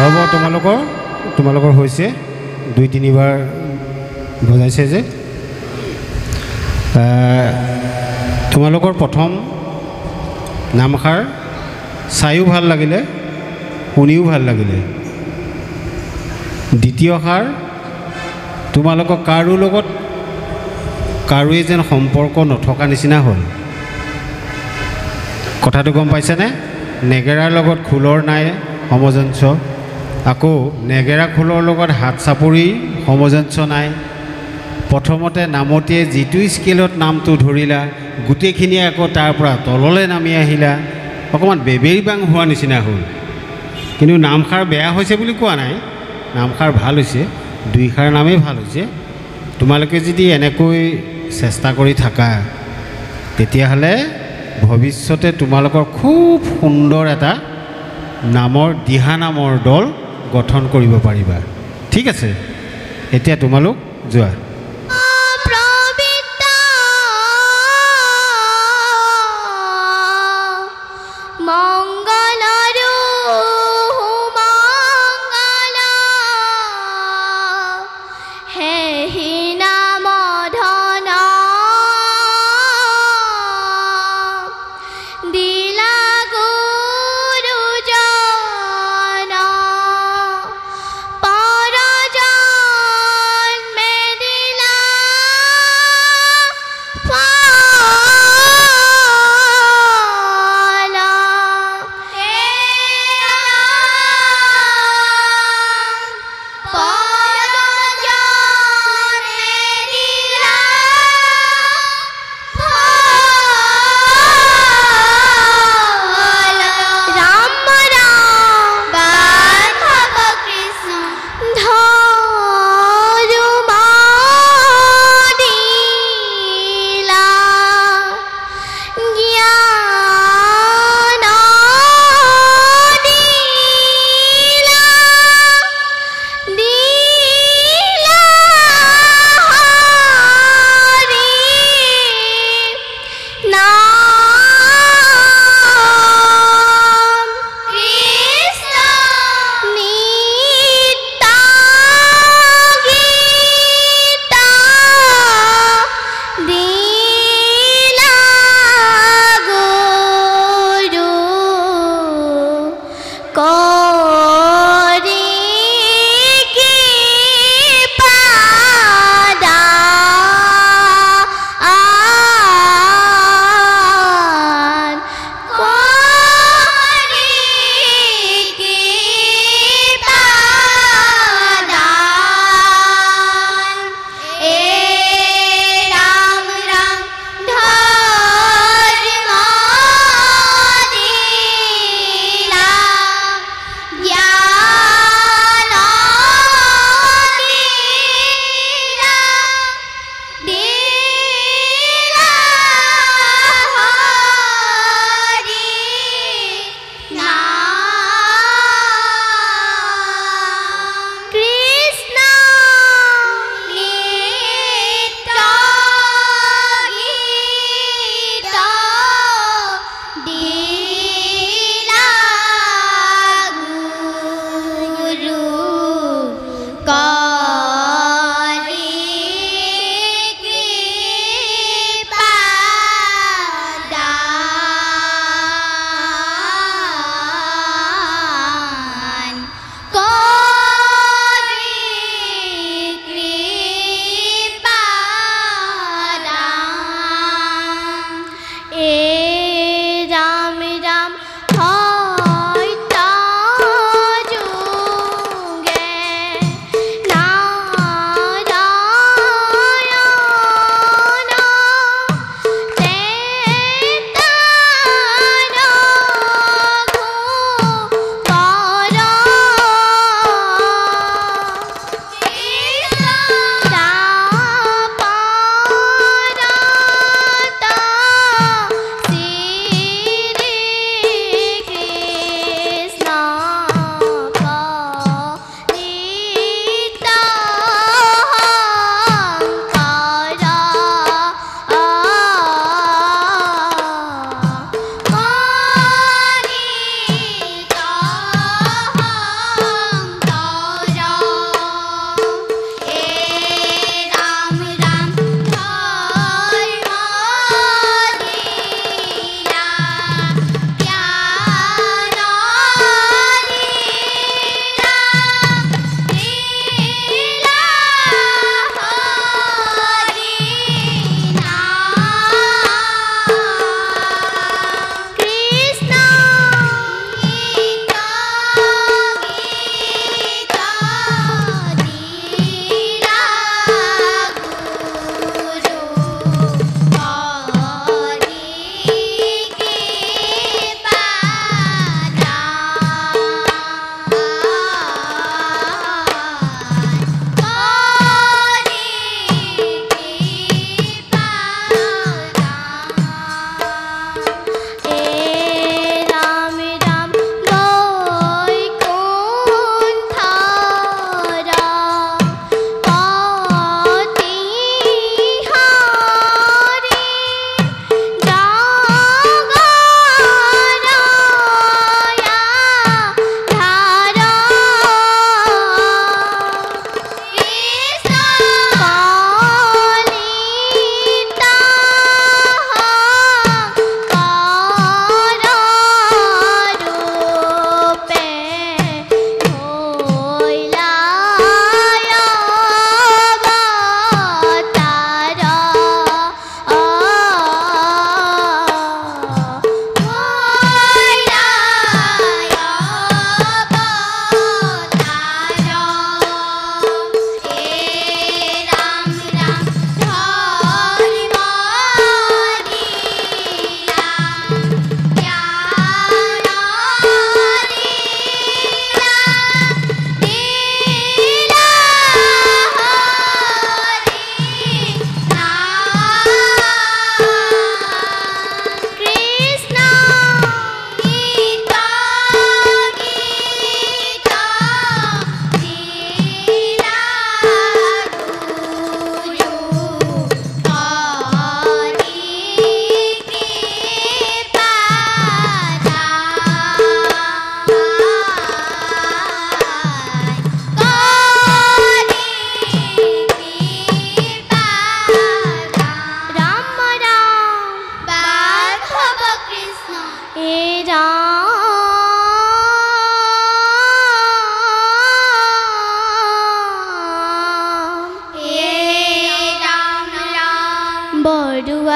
হ'ব তোমালোকৰ হৈছে 2-3বাৰ বজাইছে যে তোমালোকৰ প্ৰথম নামষাৰ চাইও ভাল লাগিলে শুনিও ভাল লাগিলে দ্বিতীয় ষাৰ তোমালোকৰ কাৰোৱে যেন সম্পৰ্ক নথকা নিচিনা হ'ল কথাটো গম পাইছেনে নেগেৰাৰ লগত খোলৰ নাই সমজঞ্চ আকৌ নেগেৰা খোলৰ লগত হাত চাপৰি সমজঞ্চ নাই প্ৰথমতে নামতীয়ে যিটো স্কেলত নামটো ধৰিলা গোটেইখিনিয়ে আকৌ তাৰ পৰা তললৈ নামি আহিলা অকণমান বেবেৰিবাং হোৱা নিচিনা হ'ল কিন্তু নামষাৰ বেয়া হৈছে বুলি কোৱা নাই নামষাৰ ভাল হৈছে 2 ষাৰ নামেই ভাল হৈছে তোমালোকে যদি এনেকৈ চেষ্টা কৰি থাকা তেতিয়াহ'লে ভৱিষ্যতে তোমালোকৰ খুব সুন্দৰ এটা নামৰ দিহানামৰ দল গঠন কৰিব পাৰিবা ঠিক আছে এতিয়া তোমালোক যোৱা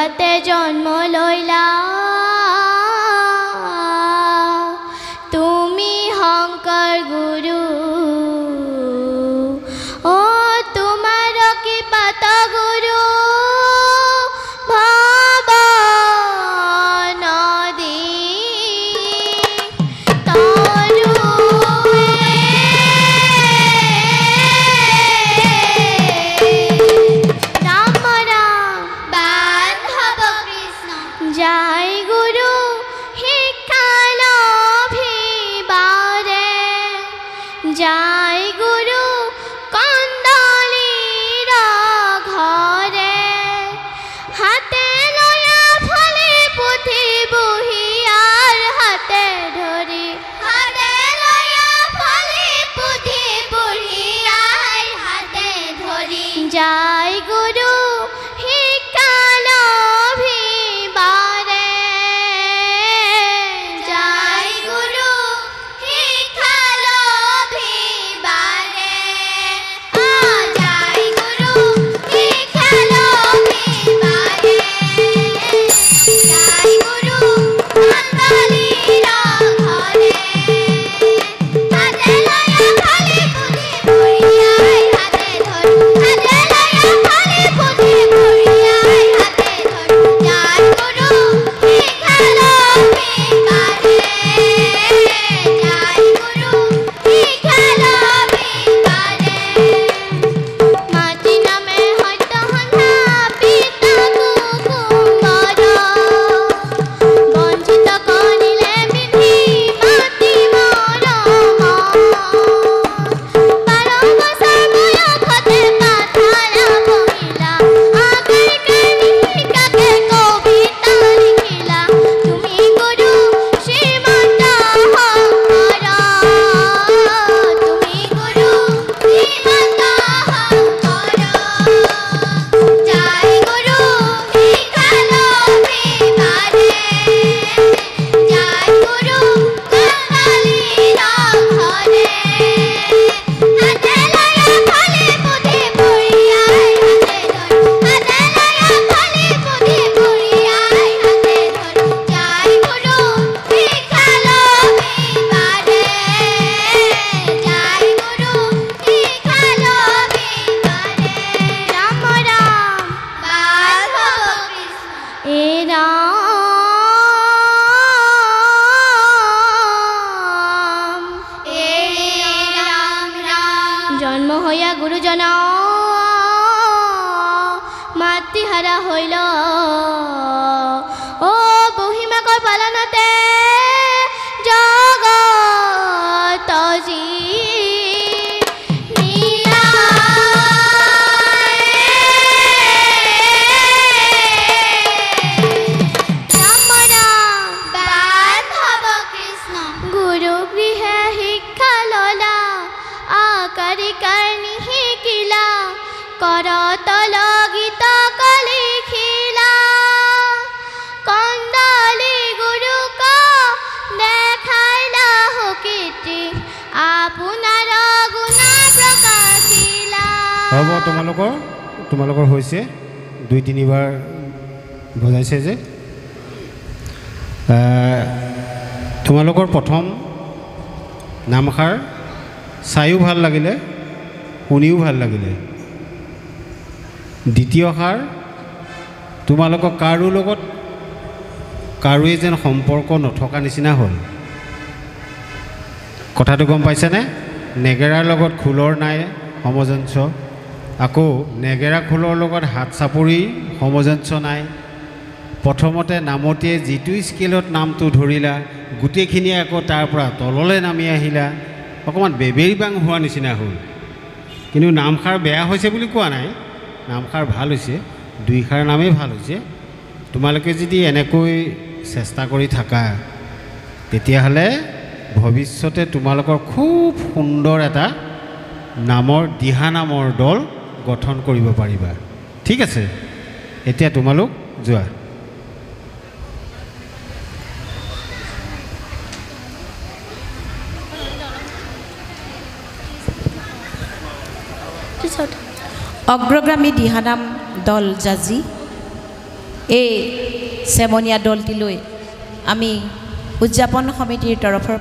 ঘৰতে জন্ম লৈলা তুমি শংকৰ গুৰু অ তোমাৰ কৃপাত গুৰু ভৱ নদী জয় গুৰু শিক্ষালভিবাৰে জয় গুৰু কন্দলীৰ ঘৰে হাতে লয়া ফলি পুথি বুঢ়িয়াৰ হাতে ধৰি হাতে লয়া ফলি পুথি বুঢ়িয়াৰ হাতে ধৰি জয় গুৰু জন্ম হইয়া গুৰুজন মাতৃহাৰা হইল অ বহিমাকৰ পালনতে জগত জি গুৰু গৃহে শিক্ষা ললা আকাৰিকাৰ নিশিকিলা কৰতল গীত লিখিলা কন্দলি গুৰুক দেখাইলা সুকীৰ্তি আপোনাৰ গুণা প্ৰকাশিলা। হ'ব তোমালোকৰ হৈছে 2-3বাৰ বজাইছে যে তোমালোকৰ প্ৰথম নামষাৰ চাইও ভাল লাগিলে শুনিও ভাল লাগিলে দ্বিতীয় ষাৰ তোমালোকক কাৰোৱে যেন সম্পৰ্ক নথকা নিচিনা হ'ল কথাটো গম পাইছেনে নেগেৰাৰ লগত খোলৰ নাই সমজঞ্চ আকৌ নেগেৰা খোলৰ লগত হাত চাপৰি সমজঞ্চ নাই প্ৰথমতে নামতীয়ে যিটো স্কেলত নামটো ধৰিলা গোটেইখিনিয়ে আকৌ তাৰ পৰা তললৈ নামি আহিলা অকণমান বেবেৰিবাং হোৱা নিচিনা হ'ল কিন্তু নামষাৰ বেয়া হৈছে বুলি কোৱা নাই নামষাৰ ভাল হৈছে 2 ষাৰ নামেই ভাল হৈছে তোমালোকে যদি এনেকৈ চেষ্টা কৰি থাকা তেতিয়াহ'লে ভৱিষ্যতে তোমালোকৰ খুব সুন্দৰ এটা নামৰ দিহানামৰ দল গঠন কৰিব পাৰিবা ঠিক আছে এতিয়া তোমালোক যোৱা অগ্ৰগামী দিহানাম দল জাজি এই চেমনীয়া দলটিলৈ আমি উদযাপন সমিতিৰ তৰফৰ